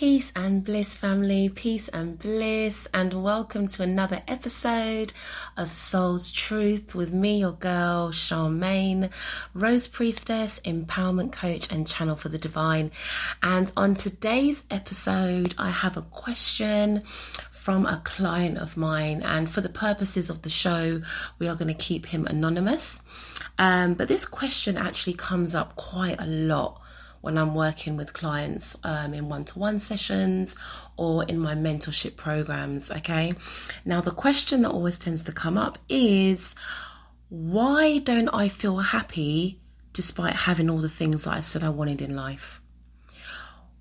Peace and bliss, family, peace and bliss, and welcome to another episode of Soul's Truth with me, your girl, Charmaine, Rose Priestess, Empowerment Coach and Channel for the Divine. And on today's episode, I have a question from a client of mine, and for the purposes of the show, we are going to keep him anonymous. But this question actually comes up quite a lot when I'm working with clients in one-to-one sessions or in my mentorship programs, okay? Now, the question that always tends to come up is, why don't I feel happy despite having all the things that I said I wanted in life?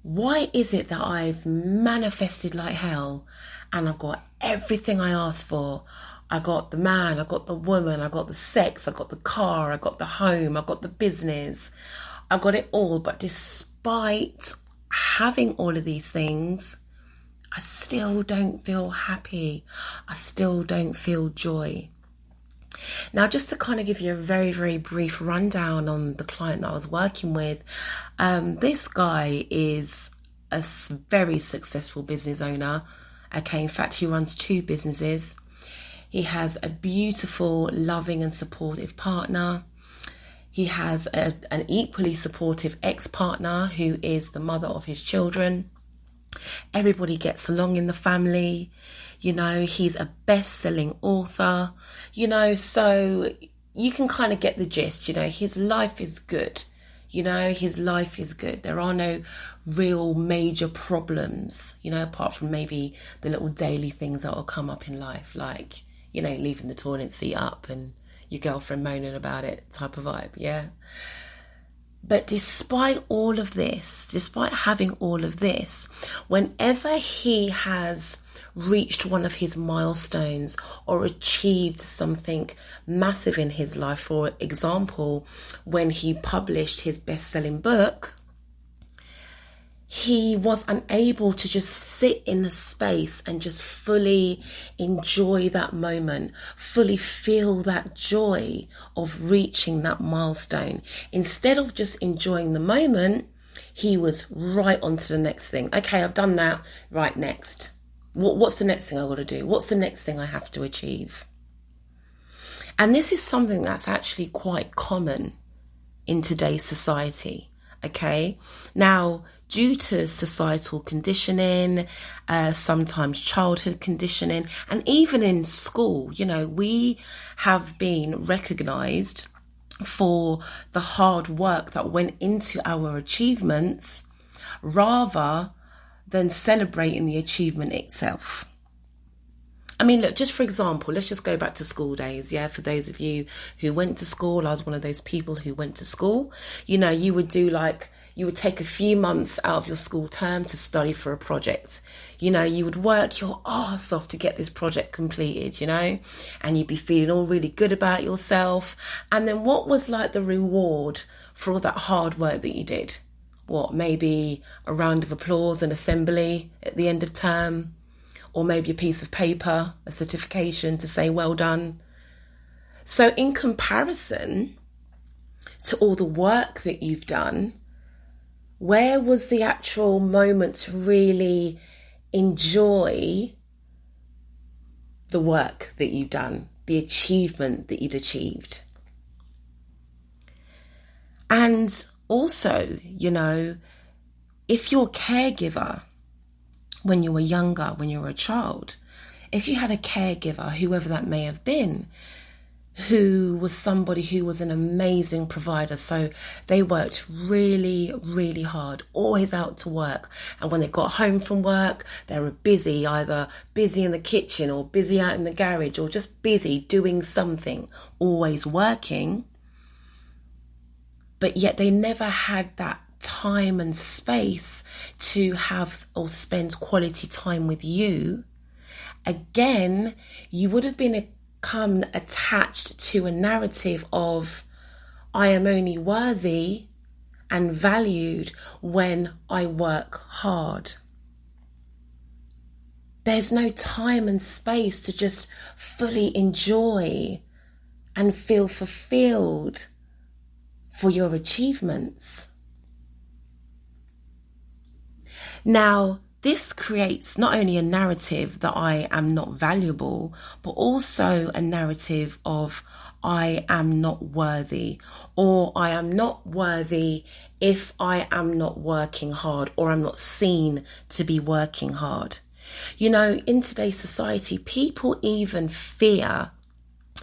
Why is it that I've manifested like hell and I've got everything I asked for? I got the man, I got the woman, I got the sex, I got the car, I got the home, I got the business. I've got it all, but despite having all of these things, I still don't feel happy. I still don't feel joy. Now, just to kind of give you a very, very brief rundown on the client that I was working with, this guy is a very successful business owner. Okay, in fact, he runs 2 businesses. He has a beautiful, loving and supportive partner. He has an equally supportive ex-partner who is the mother of his children. Everybody gets along in the family. You know, he's a best-selling author. You know, so you can kind of get the gist. You know, his life is good. You know, his life is good. There are no real major problems, you know, apart from maybe the little daily things that will come up in life, like, you know, leaving the toilet seat up and your girlfriend moaning about it type of vibe, yeah? But despite all of this, despite having all of this, whenever he has reached one of his milestones or achieved something massive in his life, for example, when he published his best-selling book, he was unable to just sit in the space and just fully enjoy that moment, fully feel that joy of reaching that milestone. Instead of just enjoying the moment, he was right on to the next thing. Okay, I've done that. Right, next. What's the next thing I've got to do? What's the next thing I have to achieve? And this is something that's actually quite common in today's society. Okay, now, due to societal conditioning, sometimes childhood conditioning, and even in school, you know, we have been recognized for the hard work that went into our achievements rather than celebrating the achievement itself. I mean, look, just for example, let's just go back to school days. Yeah, for those of you who went to school, I was one of those people who went to school. You know, you would take a few months out of your school term to study for a project. You know, you would work your arse off to get this project completed, you know, and you'd be feeling all really good about yourself. And then what was like the reward for all that hard work that you did? What, maybe a round of applause and assembly at the end of term? Or maybe a piece of paper, a certification to say well done. So in comparison to all the work that you've done, where was the actual moment to really enjoy the work that you've done, the achievement that you'd achieved? And also, you know, if you're a caregiver, when you were younger, when you were a child, if you had a caregiver, whoever that may have been, who was somebody who was an amazing provider, so they worked really, really hard, always out to work, and when they got home from work, they were busy, either busy in the kitchen or busy out in the garage or just busy doing something, always working, but yet they never had that time and space to have or spend quality time with you. Again, you would have become attached to a narrative of, I am only worthy and valued when I work hard. There's no time and space to just fully enjoy and feel fulfilled for your achievements. Now, This creates not only a narrative that I am not valuable, but also a narrative of I am not worthy, or I am not worthy if I am not working hard, or I'm not seen to be working hard. You know, in today's society,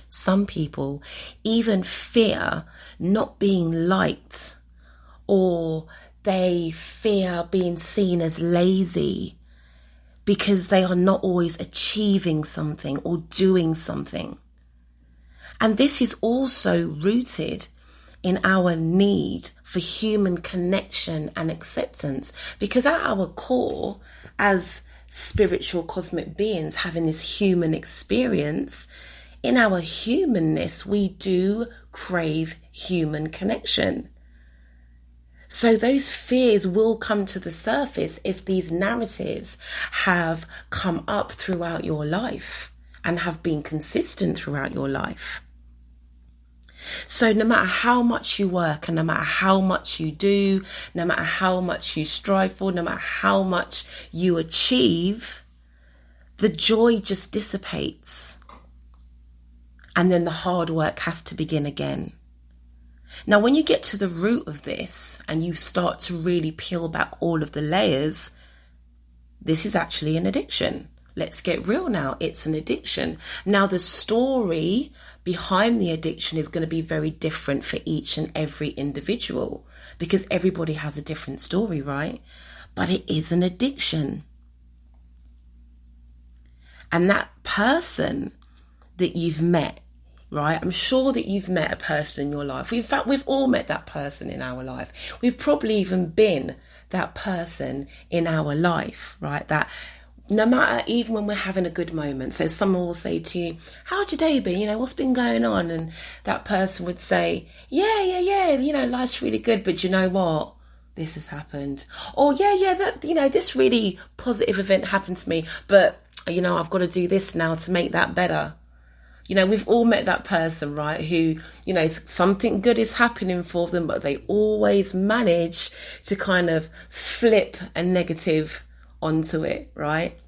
some people even fear not being liked, or they fear being seen as lazy because they are not always achieving something or doing something. And this is also rooted in our need for human connection and acceptance, because at our core, as spiritual cosmic beings having this human experience, in our humanness, we do crave human connection. So those fears will come to the surface if these narratives have come up throughout your life and have been consistent throughout your life. So no matter how much you work, and no matter how much you do, no matter how much you strive for, no matter how much you achieve, the joy just dissipates. And then the hard work has to begin again. Now, when you get to the root of this and you start to really peel back all of the layers, this is actually an addiction. Let's get real now. It's an addiction. Now, the story behind the addiction is going to be very different for each and every individual, because everybody has a different story, right? But it is an addiction. And that person that you've met, right? I'm sure that you've met a person in your life. In fact, we've all met that person in our life. We've probably even been that person in our life, right? That no matter, even when we're having a good moment, so someone will say to you, how'd your day been? You know, what's been going on? And that person would say, yeah, you know, life's really good, but you know what? This has happened. Or that, you know, this really positive event happened to me, but you know, I've got to do this now to make that better. You know, we've all met that person, right, who, you know, something good is happening for them, but they always manage to kind of flip a negative onto it, right?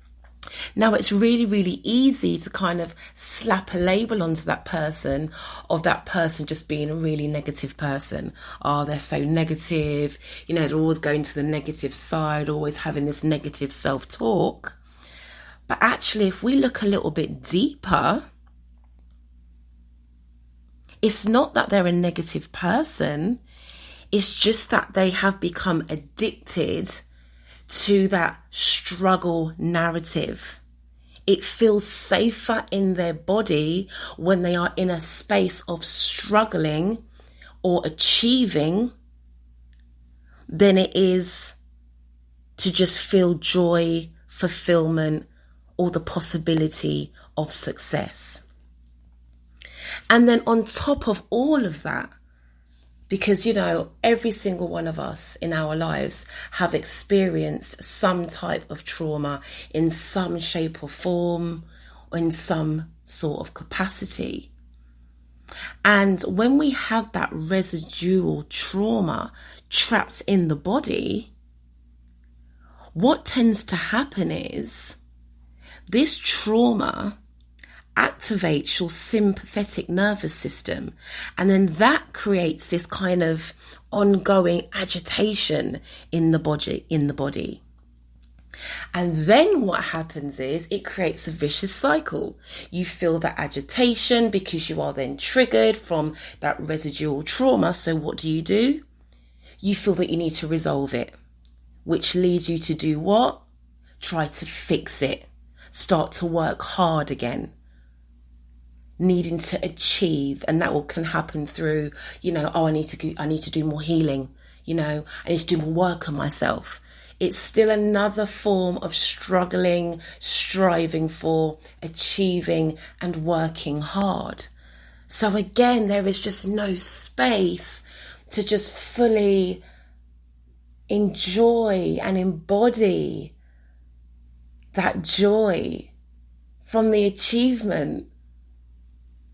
Now, it's really, really easy to kind of slap a label onto that person of that person just being a really negative person. Oh, they're so negative. You know, they're always going to the negative side, always having this negative self-talk. But actually, if we look a little bit deeper, it's not that they're a negative person. It's just that they have become addicted to that struggle narrative. It feels safer in their body when they are in a space of struggling or achieving than it is to just feel joy, fulfillment, or the possibility of success. And then on top of all of that, because, you know, every single one of us in our lives have experienced some type of trauma in some shape or form, or in some sort of capacity. And when we have that residual trauma trapped in the body, what tends to happen is this trauma activates your sympathetic nervous system, and then that creates this kind of ongoing agitation in the body. And then what happens is it creates a vicious cycle. You feel that agitation because you are then triggered from that residual trauma. So what do? You feel that you need to resolve it, which leads you to do what? Try to fix it. Start to work hard again, needing to achieve. And that can happen through, you know, I need to do more healing, you know, I need to do more work on myself. It's still another form of struggling, striving for, achieving and working hard. So again, there is just no space to just fully enjoy and embody that joy from the achievement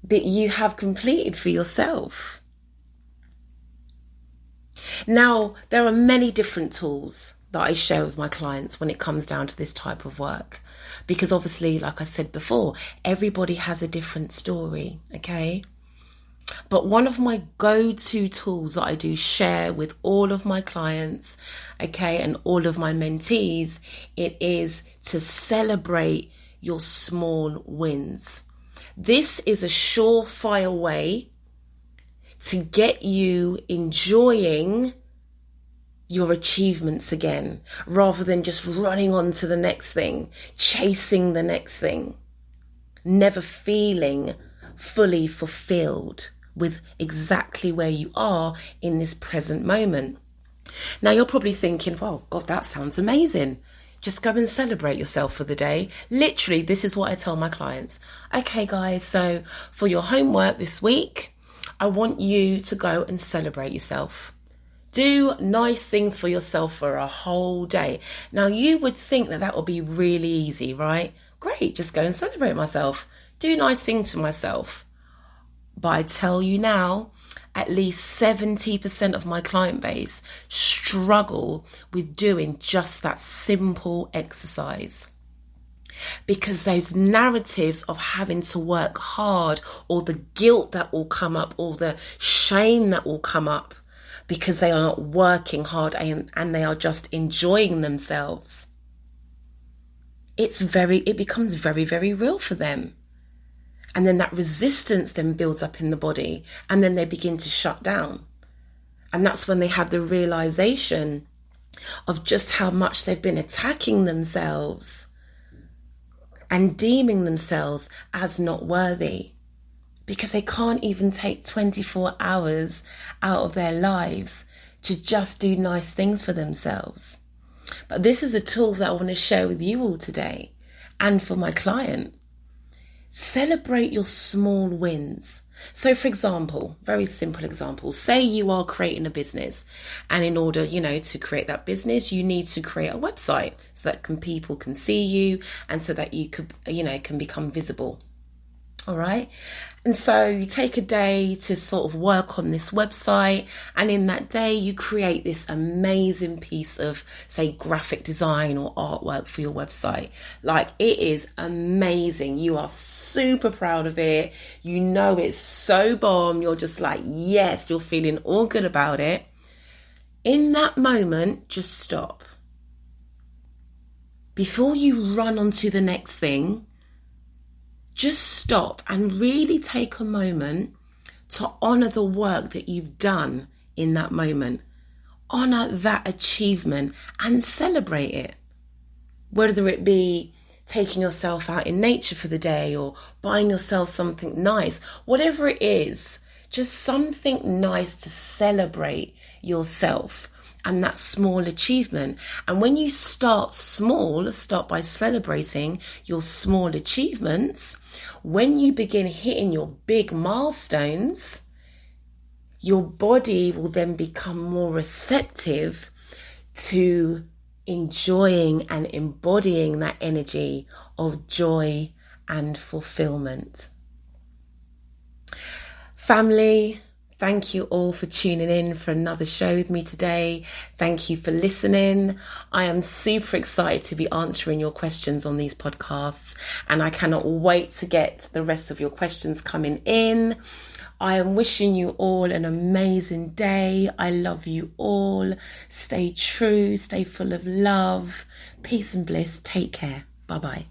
that you have completed for yourself. Now, there are many different tools that I share with my clients when it comes down to this type of work. Because obviously, like I said before, everybody has a different story, okay? But one of my go-to tools that I do share with all of my clients, okay, and all of my mentees, it is to celebrate your small wins. This is a surefire way to get you enjoying your achievements again, rather than just running on to the next thing, chasing the next thing, never feeling fully fulfilled with exactly where you are in this present moment. Now you're probably thinking, well, God, that sounds amazing. Just go and celebrate yourself for the day. Literally, this is what I tell my clients. Okay, guys, so for your homework this week, I want you to go and celebrate yourself. Do nice things for yourself for a whole day. Now, you would think that would be really easy, right? Great, just go and celebrate myself. Do nice things for myself. But I tell you now, at least 70% of my client base struggle with doing just that simple exercise. Because those narratives of having to work hard, or the guilt that will come up, or the shame that will come up, because they are not working hard and they are just enjoying themselves, it becomes very, very real for them. And then that resistance then builds up in the body, and then they begin to shut down. And that's when they have the realization of just how much they've been attacking themselves and deeming themselves as not worthy, because they can't even take 24 hours out of their lives to just do nice things for themselves. But this is a tool that I want to share with you all today, and for my client. Celebrate your small wins. So for example, very simple example, say you are creating a business, and in order, to create that business, you need to create a website so that people can see you, and so that you could, can become visible. All right. And so you take a day to sort of work on this website, and in that day you create this amazing piece of, say, graphic design or artwork for your website. Like, it is amazing. You are super proud of it. It's so bomb. You're just like, yes, you're feeling all good about it. In that moment, just stop. Before you run on to the next thing, just stop and really take a moment to honor the work that you've done in that moment. Honor that achievement and celebrate it. Whether it be taking yourself out in nature for the day, or buying yourself something nice, whatever it is, just something nice to celebrate yourself and that small achievement. And when you start by celebrating your small achievements. When you begin hitting your big milestones, your body will then become more receptive to enjoying and embodying that energy of joy and fulfillment. Family, thank you all for tuning in for another show with me today. Thank you for listening. I am super excited to be answering your questions on these podcasts, and I cannot wait to get the rest of your questions coming in. I am wishing you all an amazing day. I love you all. Stay true, stay full of love, peace and bliss. Take care. Bye-bye.